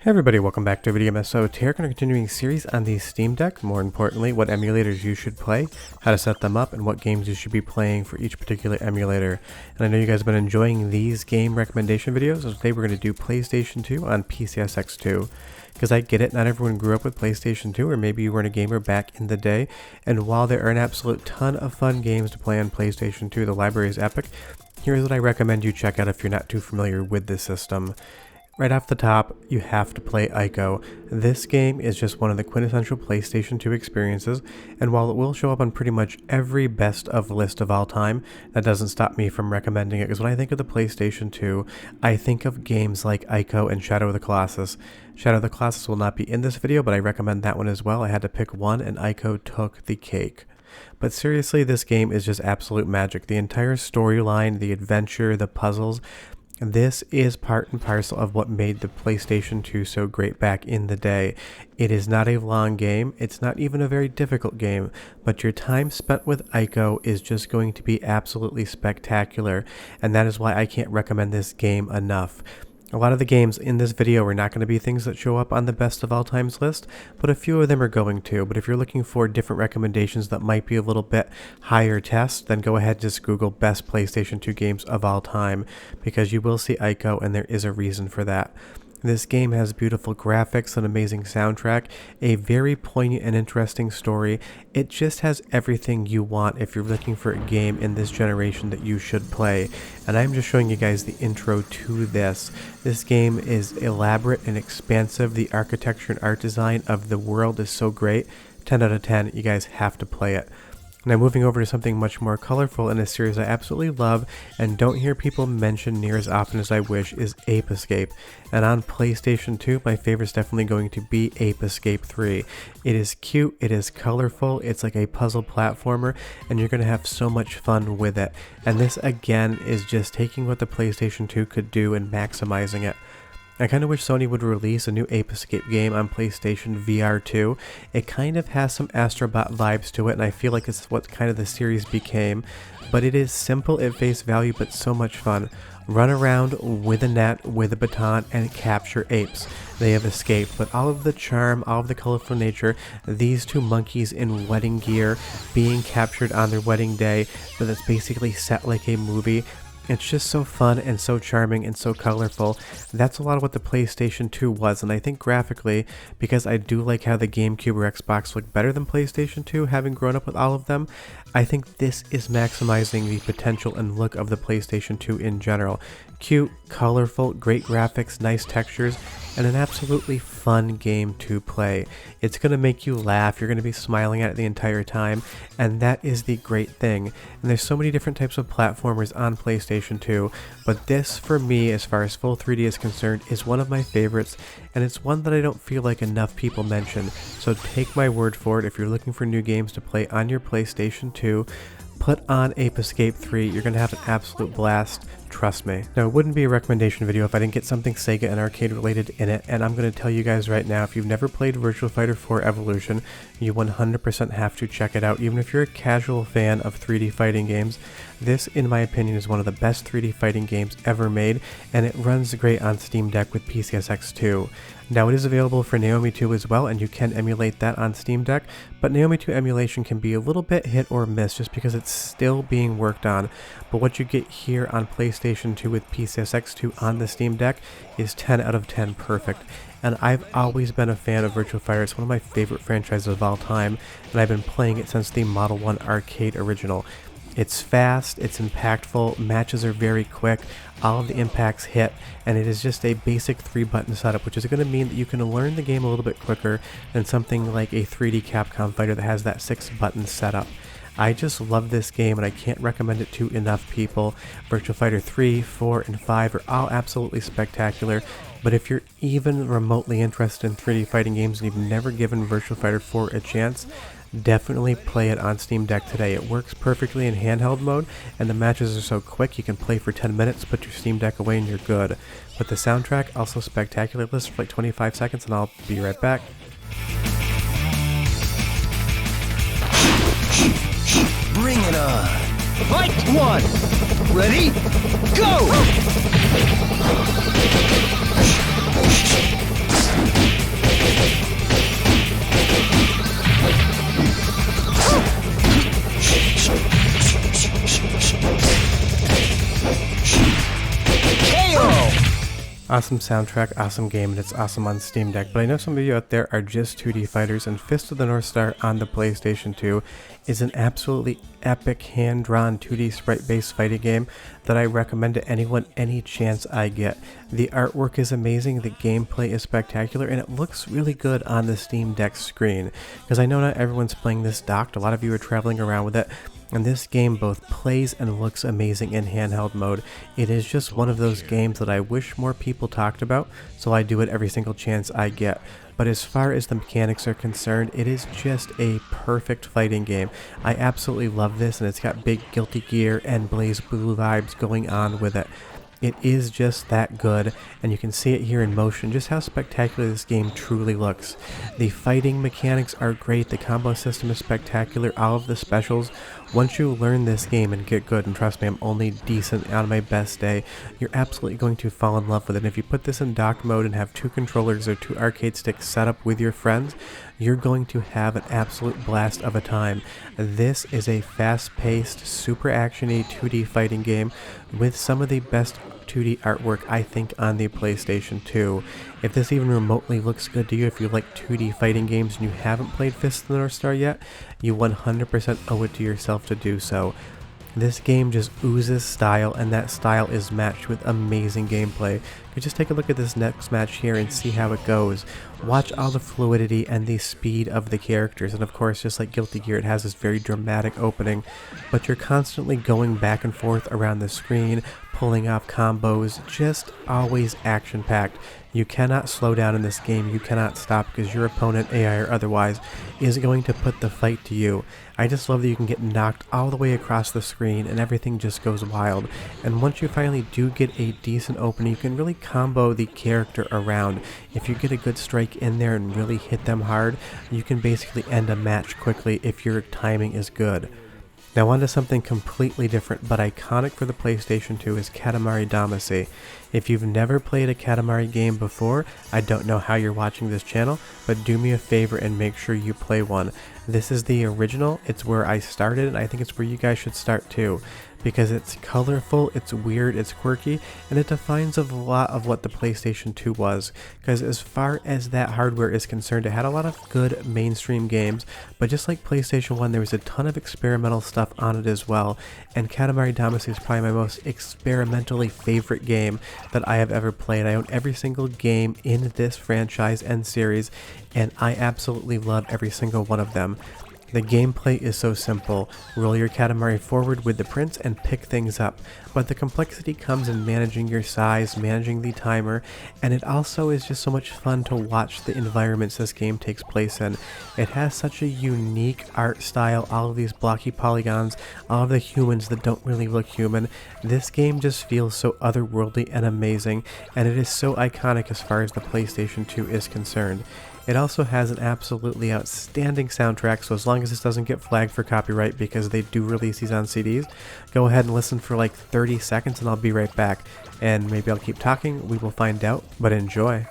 Hey everybody, welcome back to EmuDeck. So today we're going to continuing series on the Steam Deck. More importantly, what emulators you should play, how to set them up, and what games you should be playing for each particular emulator. And I know you guys have been enjoying these game recommendation videos, so today we're going to do PlayStation 2 on PCSX2. Because I get it, not everyone grew up with PlayStation 2, or maybe you weren't a gamer back in the day. And while there are an absolute ton of fun games to play on PlayStation 2, the library is epic. Here's what I recommend you check out if you're not too familiar with the system. Right off the top, you have to play Ico. This game is just one of the quintessential PlayStation 2 experiences, and while it will show up on pretty much every best of list of all time, that doesn't stop me from recommending it, because when I think of the PlayStation 2, I think of games like Ico and Shadow of the Colossus. Shadow of the Colossus will not be in this video, but I recommend that one as well. I had to pick one, and Ico took the cake. But seriously, this game is just absolute magic. The entire storyline, the adventure, the puzzles, this is part and parcel of what made the PlayStation 2 so great back in the day. It is not a long game, it's not even a very difficult game, but your time spent with Ico is just going to be absolutely spectacular, and that is why I can't recommend this game enough. A lot of the games in this video are not going to be things that show up on the best of all times list, but a few of them are going to. But if you're looking for different recommendations that might be a little bit higher test, then go ahead and just Google best PlayStation 2 games of all time, because you will see Ico, and there is a reason for that. This game has beautiful graphics, an amazing soundtrack, a very poignant and interesting story. It just has everything you want if you're looking for a game in this generation that you should play. And I'm just showing you guys the intro to this. This game is elaborate and expansive. The architecture and art design of the world is so great. 10 out of 10, you guys have to play it. Now moving over to something much more colorful in a series I absolutely love and don't hear people mention near as often as I wish is Ape Escape. And on PlayStation 2, my favorite is definitely going to be Ape Escape 3. It is cute, it is colorful, it's like a puzzle platformer, and you're going to have so much fun with it. And this again is just taking what the PlayStation 2 could do and maximizing it. I kind of wish Sony would release a new Ape Escape game on PlayStation VR 2. It kind of has some Astrobot vibes to it, and I feel like it's what kind of the series became. But it is simple at face value, but so much fun. Run around with a net, with a baton, and capture apes. They have escaped, but all of the charm, all of the colorful nature, these two monkeys in wedding gear being captured on their wedding day, but it's basically set like a movie. It's just so fun and so charming and so colorful. That's a lot of what the PlayStation 2 was, and I think graphically, because I do like how the GameCube or Xbox look better than PlayStation 2, having grown up with all of them, I think this is maximizing the potential and look of the PlayStation 2 in general. Cute, colorful, great graphics, nice textures, and an absolutely fun game to play. It's going to make you laugh, you're going to be smiling at it the entire time, and that is the great thing. And there's so many different types of platformers on PlayStation 2, but this, for me, as far as full 3D is concerned, is one of my favorites, and it's one that I don't feel like enough people mention. So take my word for it, if you're looking for new games to play on your PlayStation 2, put on Ape Escape 3, you're going to have an absolute blast, trust me. Now, it wouldn't be a recommendation video if I didn't get something Sega and arcade related in it, and I'm going to tell you guys right now, if you've never played Virtua Fighter 4 Evolution, you 100% have to check it out. Even if you're a casual fan of 3D fighting games, this, in my opinion, is one of the best 3D fighting games ever made, and it runs great on Steam Deck with PCSX2. Now, it is available for Naomi 2 as well, and you can emulate that on Steam Deck, but Naomi 2 emulation can be a little bit hit or miss just because it's still being worked on. But what you get here on PlayStation 2 with PCSX2 on the Steam Deck is 10 out of 10 perfect. And I've always been a fan of Virtua Fighter. It's one of my favorite franchises of all time, and I've been playing it since the Model 1 arcade original. It's fast, it's impactful, matches are very quick, all of the impacts hit, and it is just a basic 3-button setup, which is going to mean that you can learn the game a little bit quicker than something like a 3D Capcom fighter that has that 6-button setup. I just love this game, and I can't recommend it to enough people. Virtua Fighter 3, 4, and 5 are all absolutely spectacular, but if you're even remotely interested in 3D fighting games and you've never given Virtua Fighter 4 a chance, definitely play it on Steam Deck today. It works perfectly in handheld mode, and the matches are so quick you can play for 10 minutes, put your Steam Deck away, and you're good. But the soundtrack, also spectacular. Listen for like 25 seconds, and I'll be right back. Bring it on! Fight one! Ready? Go! Awesome soundtrack, awesome game, and it's awesome on Steam Deck. But I know some of you out there are just 2D fighters, and Fist of the North Star on the PlayStation 2 is an absolutely epic hand-drawn 2D sprite-based fighting game that I recommend to anyone any chance I get. The artwork is amazing, the gameplay is spectacular, and it looks really good on the Steam Deck screen. Because I know not everyone's playing this docked, a lot of you are traveling around with it. And this game both plays and looks amazing in handheld mode. It is just one of those games that I wish more people talked about, so I do it every single chance I get. But as far as the mechanics are concerned, it is just a perfect fighting game. I absolutely love this, and it's got big Guilty Gear and Blaze Blue vibes going on with it. It is just that good, and you can see it here in motion, just how spectacular this game truly looks. The fighting mechanics are great, the combo system is spectacular, all of the specials. Once you learn this game and get good, and trust me, I'm only decent on my best day, you're absolutely going to fall in love with it. And if you put this in dock mode and have 2 controllers or 2 arcade sticks set up with your friends, you're going to have an absolute blast of a time. This is a fast-paced, super action-y 2D fighting game with some of the best 2D artwork I think on the PlayStation 2. If this even remotely looks good to you, if you like 2D fighting games and you haven't played Fist of the North Star yet, you 100% owe it to yourself to do so. This game just oozes style, and that style is matched with amazing gameplay. You just take a look at this next match here and see how it goes. Watch all the fluidity and the speed of the characters, and of course, just like Guilty Gear, it has this very dramatic opening, but you're constantly going back and forth around the screen, pulling off combos, just always action-packed. You cannot slow down in this game, you cannot stop, because your opponent, AI or otherwise, is going to put the fight to you. I just love that you can get knocked all the way across the screen and everything just goes wild. And once you finally do get a decent opening, you can really combo the character around. If you get a good strike in there and really hit them hard, you can basically end a match quickly if your timing is good. Now on to something completely different but iconic for the PlayStation 2 is Katamari Damacy. If you've never played a Katamari game before, I don't know how you're watching this channel, but do me a favor and make sure you play one. This is the original, it's where I started, and I think it's where you guys should start too. Because it's colorful, it's weird, it's quirky, and it defines a lot of what the PlayStation 2 was. Because as far as that hardware is concerned, it had a lot of good mainstream games, but just like PlayStation 1, there was a ton of experimental stuff on it as well, and Katamari Damacy is probably my most experimentally favorite game that I have ever played. I own every single game in this franchise and series, and I absolutely love every single one of them. The gameplay is so simple. Roll your Katamari forward with the prince and pick things up, but the complexity comes in managing your size, managing the timer, and it also is just so much fun to watch the environments this game takes place in. It has such a unique art style, all of these blocky polygons, all of the humans that don't really look human. This game just feels so otherworldly and amazing, and it is so iconic as far as the PlayStation 2 is concerned. It also has an absolutely outstanding soundtrack, so as long as this doesn't get flagged for copyright, because they do release these on CDs, go ahead and listen for like 30 seconds and I'll be right back. And maybe I'll keep talking, we will find out, but enjoy.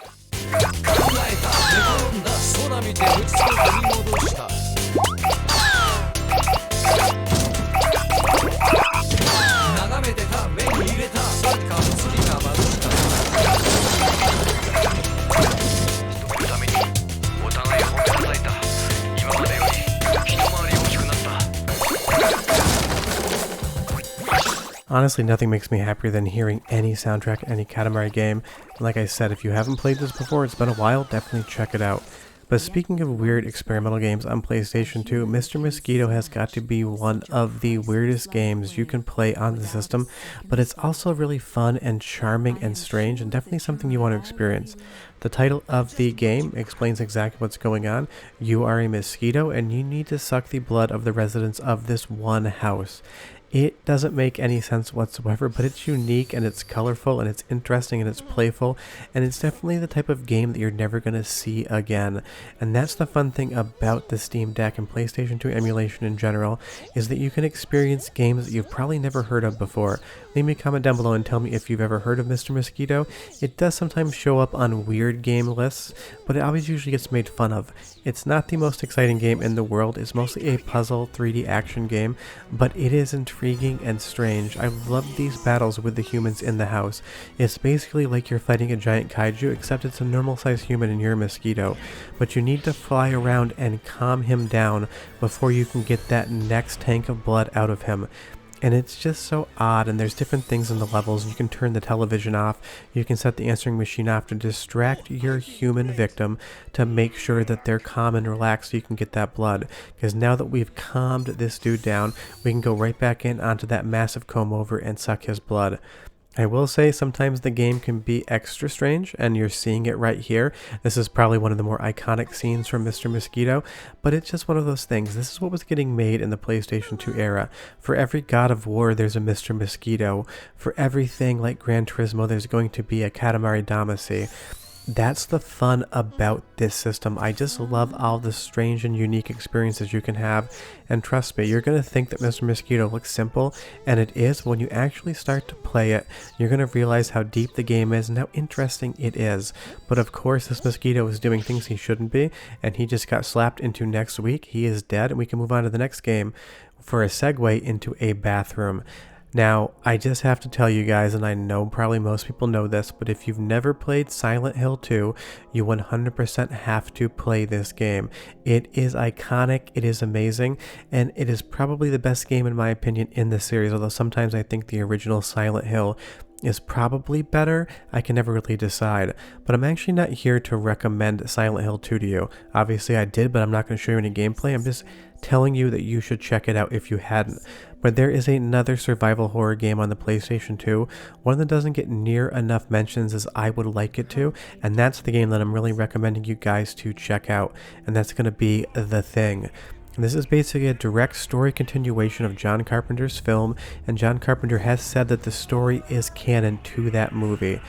Honestly, nothing makes me happier than hearing any soundtrack in any Katamari game. And like I said, if you haven't played this before, it's been a while, definitely check it out. But speaking of weird experimental games on PlayStation 2, Mr. Mosquito has got to be one of the weirdest games you can play on the system, but it's also really fun and charming and strange, and definitely something you want to experience. The title of the game explains exactly what's going on. You are a mosquito and you need to suck the blood of the residents of this one house. It doesn't make any sense whatsoever, but it's unique and it's colorful and it's interesting and it's playful, and it's definitely the type of game that you're never going to see again. And that's the fun thing about the Steam Deck and PlayStation 2 emulation in general, is that you can experience games that you've probably never heard of before. Leave me a comment down below and tell me if you've ever heard of Mr. Mosquito. It does sometimes show up on weird game lists, but it always usually gets made fun of. It's not the most exciting game in the world, it's mostly a puzzle 3D action game, but it is intriguing intriguing and strange. I love these battles with the humans in the house. It's basically like you're fighting a giant kaiju, except it's a normal sized human and you're a mosquito. But you need to fly around and calm him down before you can get that next tank of blood out of him. And it's just so odd, and there's different things in the levels. You can turn the television off, you can set the answering machine off to distract your human victim to make sure that they're calm and relaxed so you can get that blood. Because now that we've calmed this dude down, we can go right back in onto that massive comb over and suck his blood. I will say sometimes the game can be extra strange, and you're seeing it right here. This is probably one of the more iconic scenes from Mr. Mosquito, but it's just one of those things. This is what was getting made in the PlayStation 2 era. For every God of War, there's a Mr. Mosquito. For everything like Gran Turismo, there's going to be a Katamari Damacy. That's the fun about this system. I just love all the strange and unique experiences you can have, and trust me, you're going to think that Mr. Mosquito looks simple, and it is, but when you actually start to play it, you're going to realize how deep the game is and how interesting it is. But of course, this mosquito is doing things he shouldn't be, and he just got slapped into next week. He is dead, and we can move on to the next game for a segue into a bathroom. Now, I just have to tell you guys, and I know probably most people know this, but if you've never played Silent Hill 2, you 100% have to play this game. It is iconic, it is amazing, and it is probably the best game in my opinion in this series, although sometimes I think the original Silent Hill is probably better. I can never really decide, but I'm actually not here to recommend Silent Hill 2 to you. Obviously I did, but I'm not going to show you any gameplay. I'm just telling you that you should check it out if you hadn't. But there is another survival horror game on the PlayStation 2, one that doesn't get near enough mentions as I would like it to, and that's the game that I'm really recommending you guys to check out, and that's going to be The Thing. And this is basically a direct story continuation of John Carpenter's film, and John Carpenter has said that the story is canon to that movie.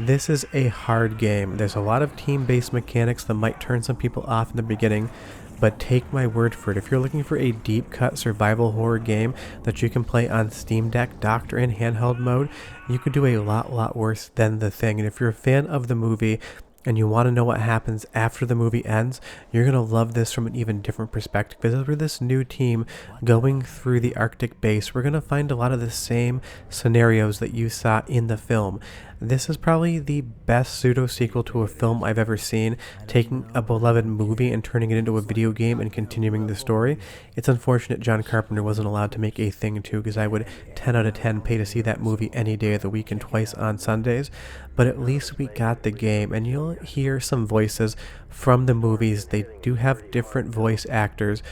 This is a hard game. There's a lot of team-based mechanics that might turn some people off in the beginning, but take my word for it, if you're looking for a deep-cut survival horror game that you can play on Steam Deck, docked, or in handheld mode, you could do a lot worse than The Thing. And if you're a fan of the movie, and you want to know what happens after the movie ends, you're going to love this from an even different perspective, because we're this new team going through the Arctic base. We're going to find a lot of the same scenarios that you saw in the film. This is probably the best pseudo-sequel to a film I've ever seen, taking a beloved movie and turning it into a video game and continuing the story. It's unfortunate John Carpenter wasn't allowed to make a Thing too, because I would 10 out of 10 pay to see that movie any day of the week and twice on Sundays. But at least we got the game, and you'll hear some voices from the movies. They do have different voice actors,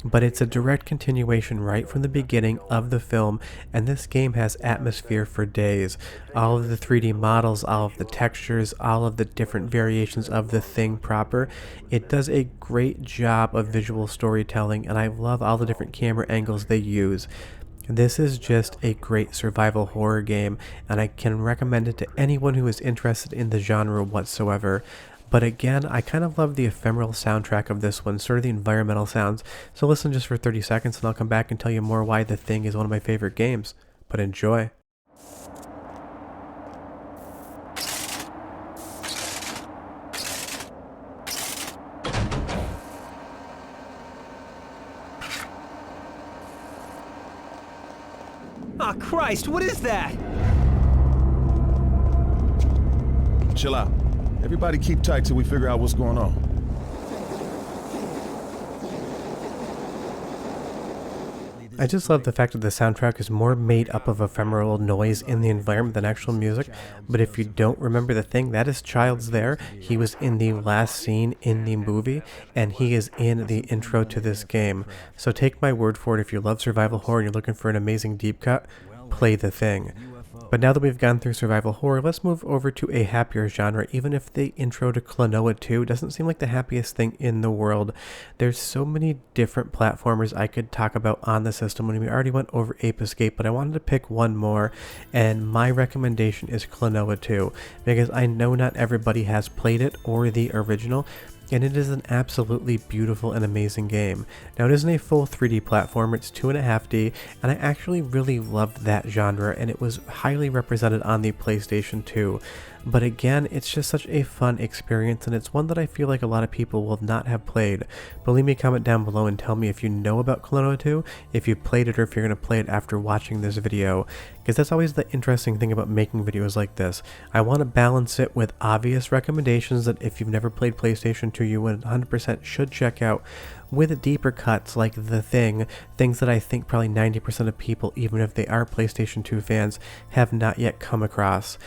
but it's a direct continuation right from the beginning of the film, and this game has atmosphere for days. All of the 3D models, all of the textures, all of the different variations of the Thing proper. It does a great job of visual storytelling, and I love all the different camera angles they use. This is just a great survival horror game, and I can recommend it to anyone who is interested in the genre whatsoever. But again, I kind of love the ephemeral soundtrack of this one, sort of the environmental sounds. So listen just for 30 seconds and I'll come back and tell you more why The Thing is one of my favorite games. But enjoy. Ah, Christ, what is that? Chill out. Everybody keep tight till we figure out what's going on. I just love the fact that the soundtrack is more made up of ephemeral noise in the environment than actual music. But if you don't remember The Thing, that is Childs there. He was in the last scene in the movie, and he is in the intro to this game. So take my word for it, if you love survival horror and you're looking for an amazing deep cut, play The Thing. But now that we've gone through survival horror, let's move over to a happier genre. Even if the intro to Klonoa 2 doesn't seem like the happiest thing in the world, there's so many different platformers I could talk about on the system when we already went over Ape Escape, but I wanted to pick one more, and my recommendation is Klonoa 2, because I know not everybody has played it or the original, and it is an absolutely beautiful and amazing game. Now, it isn't a full 3D platformer, it's 2.5D, and I actually really loved that genre, and it was highly represented on the PlayStation 2. but again, it's just such a fun experience, and it's one that I feel like a lot of people will not have played. But leave me a comment down below and tell me if you know about Klonoa 2, if you played it, or if you're going to play it after watching this video, because that's always the interesting thing about making videos like this. I want to balance it with obvious recommendations that if you've never played PlayStation 2 you 100% should check out, with deeper cuts like The Thing, things that I think probably 90% of people, even if they are PlayStation 2 fans, have not yet come across.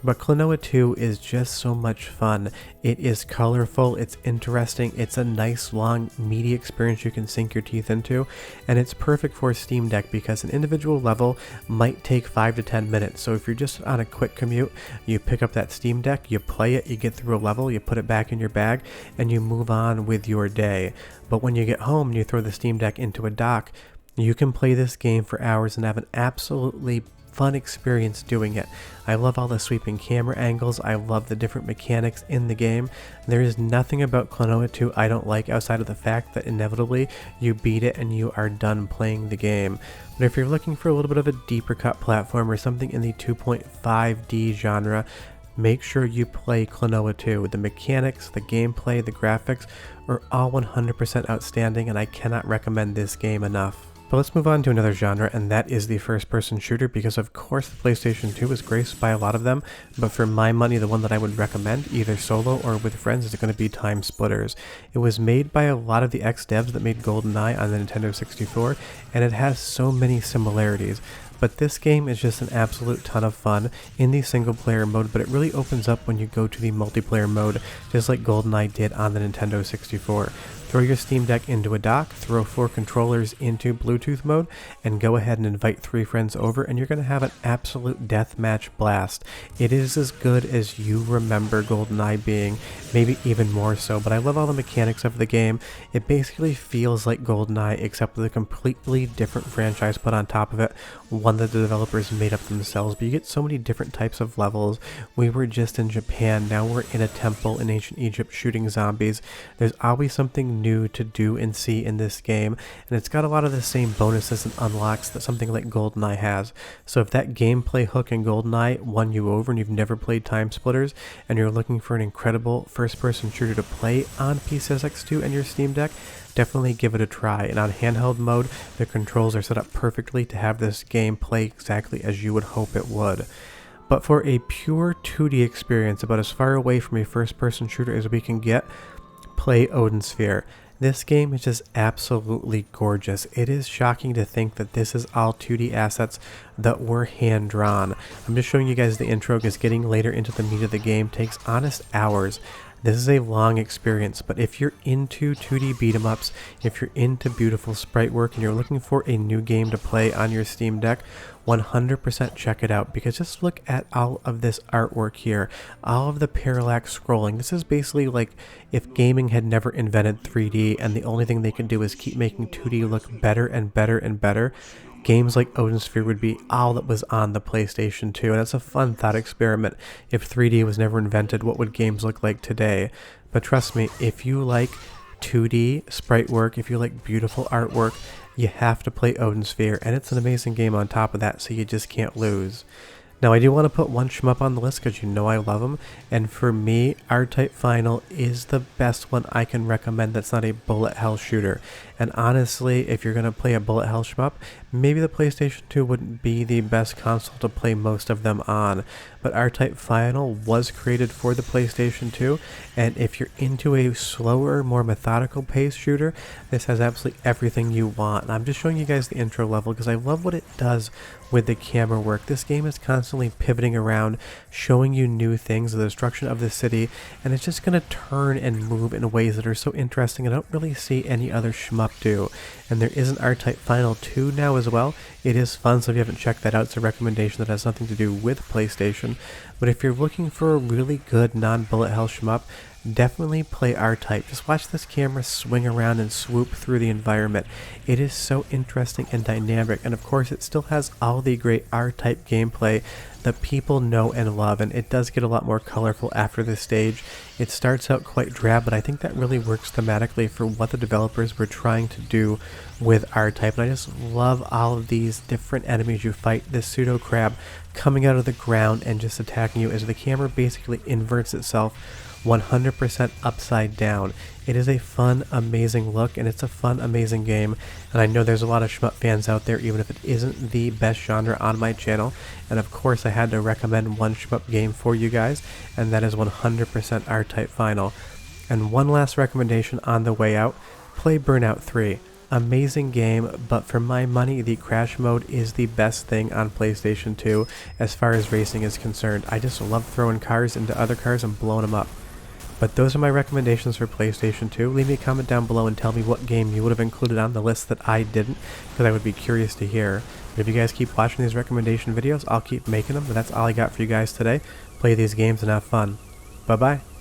But Klonoa 2 is just so much fun. It is colorful, it's interesting, it's a nice long meaty experience you can sink your teeth into, and it's perfect for Steam Deck because an individual level might take 5 to 10 minutes. So if you're just on a quick commute, you pick up that Steam Deck, you play it, you get through a level, you put it back in your bag, and you move on with your day. But when you get home and you throw the Steam Deck into a dock, you can play this game for hours and have an absolutely fun experience doing it. I love all the sweeping camera angles, I love the different mechanics in the game. There is nothing about Klonoa 2 I don't like outside of the fact that inevitably you beat it and you are done playing the game. But if you're looking for a little bit of a deeper cut platform or something in the 2.5D genre, make sure you play Klonoa 2. The mechanics, the gameplay, the graphics are all 100% outstanding, and I cannot recommend this game enough. But let's move on to another genre, and that is the first-person shooter, because of course the PlayStation 2 is graced by a lot of them, but for my money the one that I would recommend, either solo or with friends, is going to be Time Splitters. It was made by a lot of the ex-devs that made GoldenEye on the Nintendo 64, and it has so many similarities. But this game is just an absolute ton of fun in the single player mode, but it really opens up when you go to the multiplayer mode, just like GoldenEye did on the Nintendo 64. Throw your Steam Deck into a dock, throw 4 controllers into Bluetooth mode, and go ahead and invite 3 friends over, and you're going to have an absolute deathmatch blast. It is as good as you remember GoldenEye being, maybe even more so, but I love all the mechanics of the game. It basically feels like GoldenEye, except with a completely different franchise put on top of it, one that the developers made up themselves, but you get so many different types of levels. We were just in Japan, now we're in a temple in ancient Egypt shooting zombies. There's always something new to do and see in this game, and it's got a lot of the same bonuses and unlocks that something like GoldenEye has. So if that gameplay hook in GoldenEye won you over and you've never played Time Splitters and you're looking for an incredible first-person shooter to play on PCSX2 and your Steam Deck, definitely give it a try. And on handheld mode, the controls are set up perfectly to have this game play exactly as you would hope it would. But for a pure 2D experience, about as far away from a first-person shooter as we can get, play Odin Sphere. This game is just absolutely gorgeous. It is shocking to think that this is all 2D assets that were hand-drawn. I'm just showing you guys the intro because getting later into the meat of the game takes honest hours. This is a long experience, but if you're into 2D beat-em-ups, if you're into beautiful sprite work, and you're looking for a new game to play on your Steam Deck, 100% check it out, because just look at all of this artwork here, all of the parallax scrolling. This is basically like if gaming had never invented 3D and the only thing they can do is keep making 2D look better and better and better. Games like Odin Sphere would be all that was on the PlayStation 2, and it's a fun thought experiment. If 3D was never invented, what would games look like today? But trust me, if you like 2D sprite work, if you like beautiful artwork, you have to play Odin Sphere, and it's an amazing game on top of that, so you just can't lose. Now I do want to put one shmup on the list because you know I love them, and for me, R-Type Final is the best one I can recommend that's not a bullet hell shooter. And honestly, if you're going to play a bullet hell shmup, maybe the PlayStation 2 wouldn't be the best console to play most of them on. But R-Type Final was created for the PlayStation 2, and if you're into a slower, more methodical paced shooter, this has absolutely everything you want. And I'm just showing you guys the intro level because I love what it does with the camera work. This game is constantly pivoting around, showing you new things, the destruction of the city, and it's just going to turn and move in ways that are so interesting I don't really see any other shmup do. And there is an R-Type Final 2 now as well. It is fun, so if you haven't checked that out, it's a recommendation that has nothing to do with PlayStation. But if you're looking for a really good non-bullet hell shmup, definitely play R-Type. Just watch this camera swing around and swoop through the environment. It is so interesting and dynamic, and of course it still has all the great R-Type gameplay that people know and love, and it does get a lot more colorful after this stage. It starts out quite drab, but I think that really works thematically for what the developers were trying to do with R-Type, and I just love all of these different enemies you fight. This pseudo crab coming out of the ground and just attacking you as the camera basically inverts itself 100% upside down. It is a fun, amazing look, and it's a fun, amazing game, and I know there's a lot of shmup fans out there, even if it isn't the best genre on my channel, and of course I had to recommend one shmup game for you guys, and that is 100% R-Type Final. And one last recommendation on the way out, play Burnout 3. Amazing game, but for my money, the crash mode is the best thing on PlayStation 2 as far as racing is concerned. I just love throwing cars into other cars and blowing them up. But those are my recommendations for PlayStation 2. Leave me a comment down below and tell me what game you would have included on the list that I didn't, because I would be curious to hear. But if you guys keep watching these recommendation videos, I'll keep making them, but that's all I got for you guys today. Play these games and have fun. Bye-bye.